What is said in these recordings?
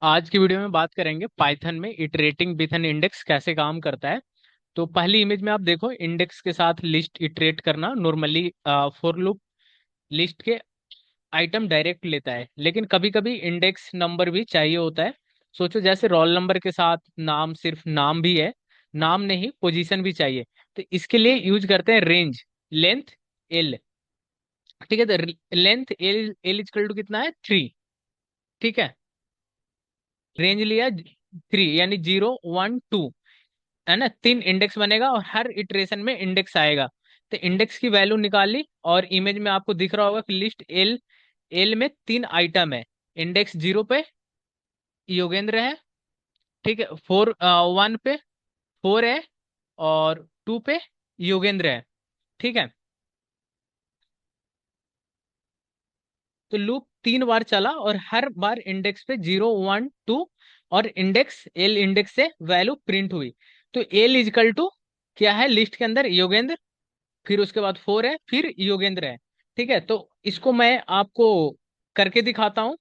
आज की वीडियो में बात करेंगे पाइथन में इटरेटिंग विथ एन इंडेक्स कैसे काम करता है। तो पहली इमेज में आप देखो इंडेक्स के साथ लिस्ट इटरेट करना नॉर्मली फॉर लूप लिस्ट के आइटम डायरेक्ट लेता है, लेकिन कभी कभी इंडेक्स नंबर भी चाहिए होता है। सोचो जैसे रोल नंबर के साथ नाम, सिर्फ नाम भी है, नाम नहीं पोजीशन भी चाहिए। तो इसके लिए यूज करते हैं रेंज, लेंथ एल। ठीक है, तो length L L equal to कितना है 3। ठीक है, रेंज लिया 3 यानी 0 1 2, है ना। 3 इंडेक्स बनेगा और हर इटरेशन में इंडेक्स आएगा। तो इंडेक्स की वैल्यू निकाल ली और इमेज में आपको दिख रहा होगा कि लिस्ट एल, एल में 3 आइटम है। इंडेक्स 0 पे योगेंद्र है, ठीक है। 1 पे 4 है और 2 पे योगेंद्र है, ठीक है। तो लूप 3 बार चला और हर बार इंडेक्स पे 0 1 2 और इंडेक्स एल इंडेक्स से वैल्यू प्रिंट हुई। तो एल इजकल टू क्या है लिस्ट के अंदर योगेंद्र, फिर उसके बाद 4 है, फिर योगेंद्र है। ठीक है, तो इसको मैं आपको करके दिखाता हूँ।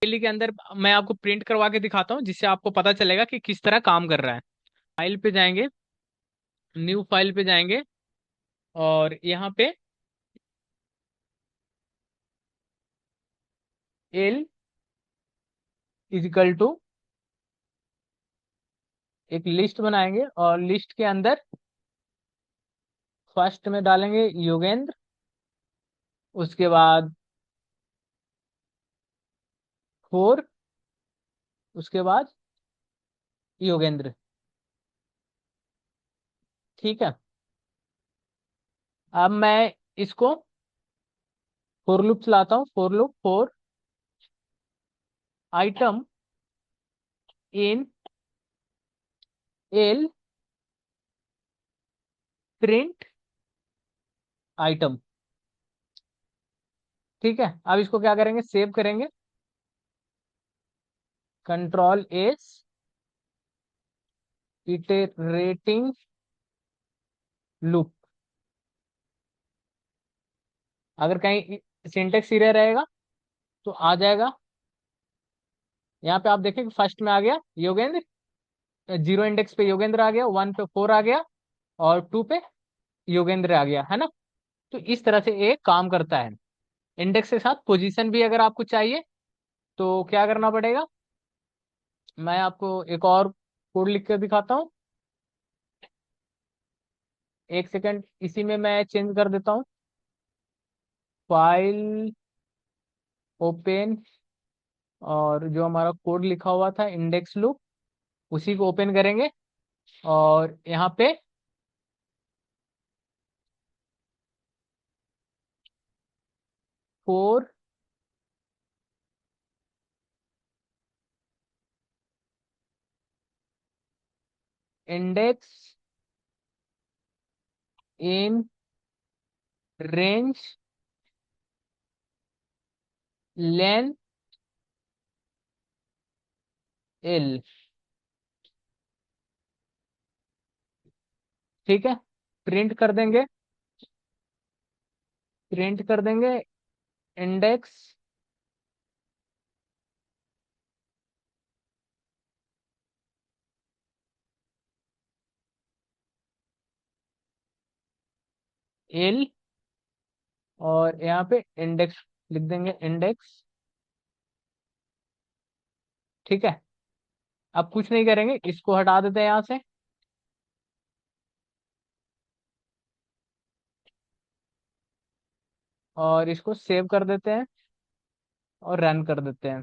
डेली के अंदर मैं आपको प्रिंट करवा के दिखाता हूँ, जिससे आपको पता चलेगा कि किस तरह काम कर रहा है। फाइल पे जाएंगे, न्यू फाइल पे जाएंगे और यहाँ पे एल इजिकल टू एक लिस्ट बनाएंगे और लिस्ट के अंदर फर्स्ट में डालेंगे योगेंद्र, उसके बाद 4, उसके बाद योगेंद्र। ठीक है, अब मैं इसको फोर लूप चलाता हूँ। For loop four item in L print item. ठीक है, अब इसको क्या करेंगे, सेव करेंगे। Control S, iterating loop. अगर कहीं सिंटेक्स एरर रहेगा तो आ जाएगा। यहाँ पे आप देखें कि फर्स्ट में आ गया योगेंद्र, 0 इंडेक्स पे योगेंद्र आ गया, 1 पे 4 आ गया और 2 पे योगेंद्र आ गया, है ना। तो इस तरह से ये काम करता है। इंडेक्स के साथ पोजीशन भी अगर आपको चाहिए तो क्या करना पड़ेगा, मैं आपको एक और कोड लिख कर दिखाता हूँ। एक सेकंड, इसी में मैं चेंज कर देता हूँ। फाइल ओपन, और जो हमारा कोड लिखा हुआ था इंडेक्स लूप, उसी को ओपन करेंगे और यहाँ पे four index in range length L. ठीक है, प्रिंट कर देंगे, प्रिंट कर देंगे इंडेक्स एल और यहाँ पे इंडेक्स लिख देंगे इंडेक्स। ठीक है, अब कुछ नहीं करेंगे, इसको हटा देते हैं यहाँ से और इसको सेव कर देते हैं और रन कर देते हैं।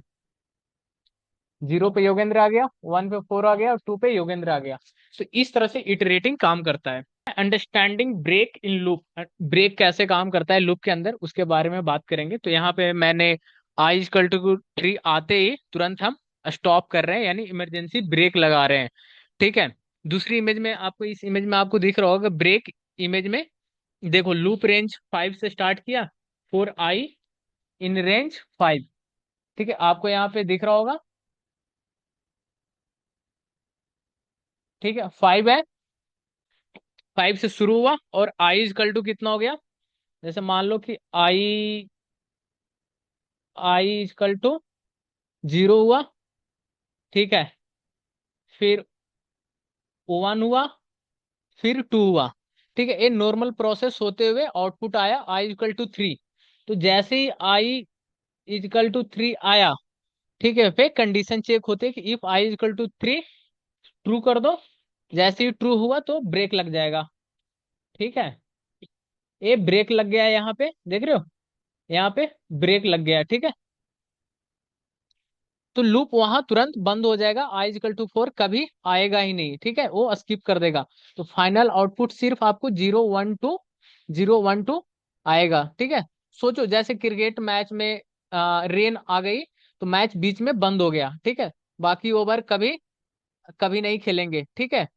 0 पे योगेंद्र आ गया, 1 पे 4 आ गया और 2 पे योगेंद्र आ गया। तो इस तरह से इटरेटिंग काम करता है। Understanding break in loop, break कैसे काम करता है लूप के अंदर उसके बारे में बात करेंगे। तो यहाँ पे मैंने आई इक्वल टू 3 आते ही तुरंत हम स्टॉप कर रहे हैं, यानी इमरजेंसी ब्रेक लगा रहे हैं। ठीक है, दूसरी इमेज में आपको, इस इमेज में आपको दिख रहा होगा ब्रेक इमेज में, देखो लूप रेंज 5 से स्टार्ट किया, 4 आई इन रेंज 5। ठीक है, आपको यहाँ पे दिख रहा होगा। ठीक है, 5 है, 5 से शुरू हुआ और आई इजकल टू कितना हो गया, जैसे मान लो कि आई आई इजकल टू 0 हुआ, ठीक है, फिर वन हुआ, फिर टू हुआ। ठीक है, ये नॉर्मल प्रोसेस होते हुए आउटपुट आया आई इक्वल टू थ्री। तो जैसे ही आई इक्वल टू थ्री आया, ठीक है, फिर कंडीशन चेक होते है कि if I equal to three, true कर दो। जैसे ही ट्रू हुआ तो ब्रेक लग जाएगा। ठीक है, ये ब्रेक लग गया है, यहाँ पे देख रहे हो, यहाँ पे ब्रेक लग गया है। ठीक है, तो लूप वहां तुरंत बंद हो जाएगा, आई इक्वल टू फोर कभी आएगा ही नहीं। ठीक है, वो स्किप कर देगा। तो फाइनल आउटपुट सिर्फ आपको zero one two, zero one two आएगा। ठीक है, सोचो जैसे क्रिकेट मैच में रेन आ गई तो मैच बीच में बंद हो गया। ठीक है, बाकी ओवर कभी कभी नहीं खेलेंगे। ठीक है,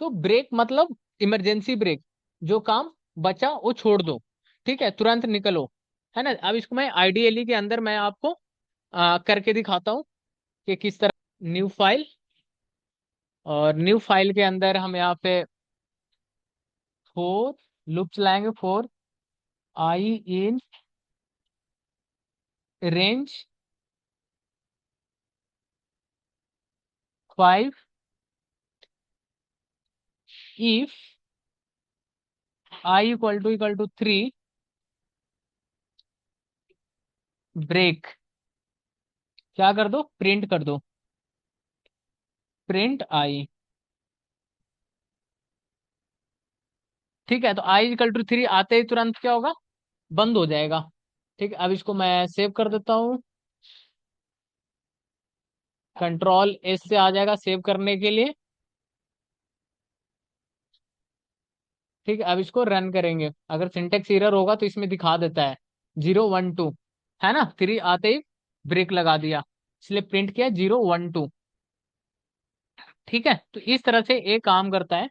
तो ब्रेक मतलब इमरजेंसी ब्रेक, जो काम बचा वो छोड़ दो। ठीक है, तुरंत निकलो। है ना, अब इसको मैं आईडीएलई के अंदर मैं आपको करके दिखाता हूँ कि किस तरह। न्यू फाइल, और न्यू फाइल के अंदर हम यहाँ पे फोर लूप चलाएंगे। For I in range five if I equal to three, break. क्या कर दो, प्रिंट कर दो, प्रिंट आई। ठीक है, तो आई इक्वल टू थ्री आते ही तुरंत क्या होगा, बंद हो जाएगा। ठीक है, अब इसको मैं सेव कर देता हूँ। कंट्रोल एस से आ जाएगा सेव करने के लिए। ठीक है, अब इसको रन करेंगे। अगर सिंटेक्स एरर होगा तो इसमें दिखा देता है जीरो वन टू। है ना, थ्री आते ही ब्रेक लगा दिया, इसलिए प्रिंट किया जीरो वन टू। ठीक है, तो इस तरह से ये काम करता है।